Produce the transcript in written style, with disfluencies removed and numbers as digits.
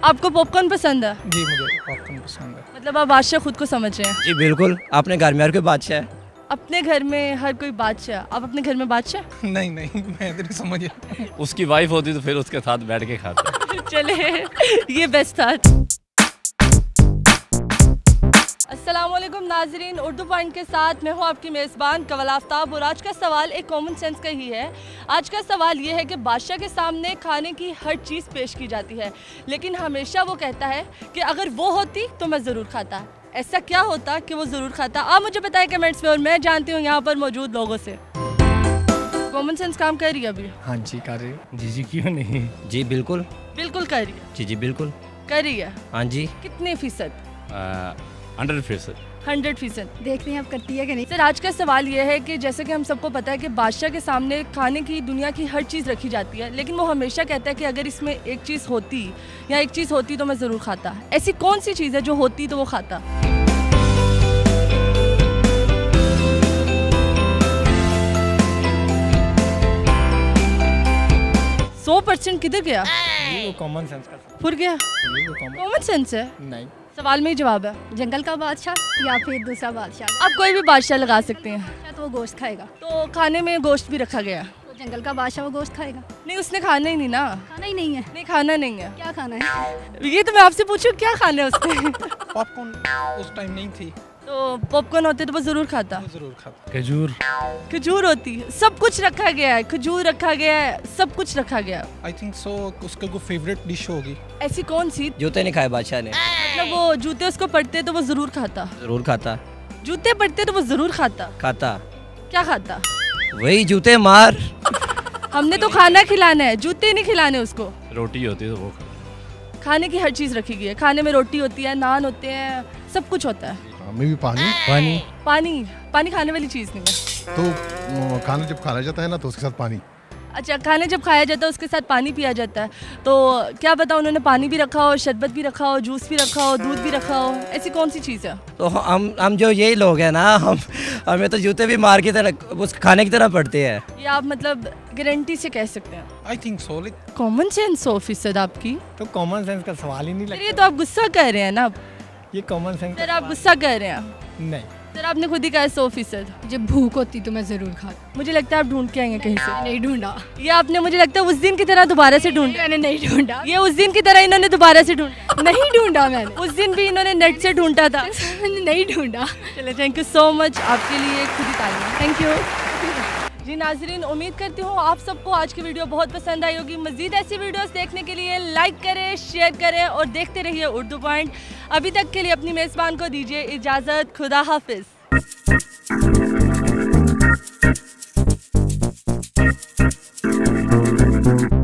आपको पॉपकॉर्न पसंद है? जी मुझे पॉपकॉर्न पसंद है। मतलब आप बादशाह खुद को समझ रहे हैं? जी बिल्कुल, अपने घर में हर कोई बादशाह है। अपने घर में हर कोई बादशाह, आप अपने घर में बादशाह? नहीं नहीं, मैं तो नहीं समझ। उसकी वाइफ होती तो फिर उसके साथ बैठ के खाते। चले, ये बेस्ट था। अस्सलामुअलैकुम नाजरीन, उर्दू पॉइंट के साथ मैं हूँ आपकी मेज़बान कंवल आफ्ताब और आज का सवाल एक कॉमन सेंस का ही है। आज का सवाल ये है कि बादशाह के सामने खाने की हर चीज़ पेश की जाती है, लेकिन हमेशा वो कहता है कि अगर वो होती तो मैं ज़रूर खाता। ऐसा क्या होता कि वो ज़रूर खाता? आप मुझे बताएं कमेंट्स में और मैं जानती हूँ यहाँ पर मौजूद लोगों से। कॉमन सेंस काम कर रही है अभी? हाँ जी कर रही हूँ। जी क्यों नहीं? जी बिल्कुल। बिल्कुल कर रही है? जी बिल्कुल कर रही है। हाँ जी। कितने फ़ीसद? 100%। 100%। देखते हैं अब करती है कि नहीं। सर आज का सवाल ये है कि जैसे कि हम सबको पता है कि बादशाह के सामने खाने की दुनिया की हर चीज़ रखी जाती है, लेकिन वो हमेशा कहता है कि अगर इसमें एक चीज़ होती या एक चीज़ होती तो मैं ज़रूर खाता। ऐसी कौन सी चीज़ है जो होती तो वो खाता? 100% किधर गया? ये वो कॉमन सेंस का फुर गया? ये वो कॉमन सेंस है? नहीं। सवाल में ही जवाब है। जंगल का बादशाह या फिर दूसरा बादशाह? आप कोई भी बादशाह लगा सकते हैं। तो वो गोश्त खाएगा। तो खाने में गोश्त भी रखा गया? तो जंगल का बादशाह वो गोश्त खाएगा। नहीं, उसने खाना ही नहीं ना। खाना ही नहीं है। नहीं, खाना नहीं है। क्या खाना है? ये तो मैं आपसे पूछूं क्या खाना है उसने? पॉपकॉर्न उस टाइम नहीं थी तो पॉपकॉर्न होते तो वो ज़रूर खाता। वो जरूर खाता। खजूर। खजूर होती है, सब कुछ रखा गया है, खजूर रखा गया है, सब कुछ रखा गया है। आई थिंक सो उसका कोई फेवरेट डिश होगी। ऐसी कौन सी? जूते नहीं खाए बादशाह ने। मतलब वो जूते उसको पड़ते तो वो ज़रूर खाता। जरूर खाता। जूते पड़ते तो वो ज़रूर खाता। खाता। क्या खाता? वही जूते मार। हमने तो खाना खिलाना है, जूते नहीं खिलाने उसको। रोटी होती तो वो खाने की हर चीज़ रखी गई है। खाने में रोटी होती है, नान होते हैं, सब कुछ होता है। हमें भी पानी पानी पानी खाने वाली चीज़ नहीं है। तो खाना जब खाया जाता है ना तो उसके साथ पानी। अच्छा, खाने जब खाया जाता है उसके साथ पानी पिया जाता है, तो क्या पता उन्होंने पानी भी रखा हो, शरबत भी रखा हो, जूस भी रखा हो, दूध भी रखा हो। ऐसी कौन सी चीज़ है? तो हम जो यही लोग हैं ना, हमें तो जूते भी मार की तरह उस खाने की तरह पड़ते हैं। ये आप मतलब गारंटी से कह सकते हैं? I think so. Common sense 100% आपकी। तो कॉमन सेंस का सवाल ही नहीं फिर लगता। ये तो आप गुस्सा कर रहे हैं ना। ये कॉमन सेंस सर आप गुस्सा कर रहे हैं। नहीं। सर आपने खुद ही कहा 100%। जब भूख होती तो मैं जरूर खाता। मुझे लगता है आप ढूंढ के आएंगे कहीं से। नहीं ढूंढा। ये आपने मुझे लगता है उस दिन की तरह दोबारा से ढूंढा। मैंने नहीं ढूंढा। ये उस दिन की तरह इन्होंने दोबारा से ढूंढा। नहीं ढूंढा मैंने। उस दिन भी इन्होंने नेट से ढूंढा था। नहीं ढूंढा। चले, थैंक यू सो मच। आपके लिए खुद ही तालियां। थैंक यू जी। नाजरीन, उम्मीद करती हूँ आप सबको आज की वीडियो बहुत पसंद आई होगी। मज़ीद ऐसी वीडियोस देखने के लिए लाइक करें, शेयर करें और देखते रहिए उर्दू पॉइंट। अभी तक के लिए अपनी मेज़बान को दीजिए इजाज़त। खुदा हाफिज़। Thank you.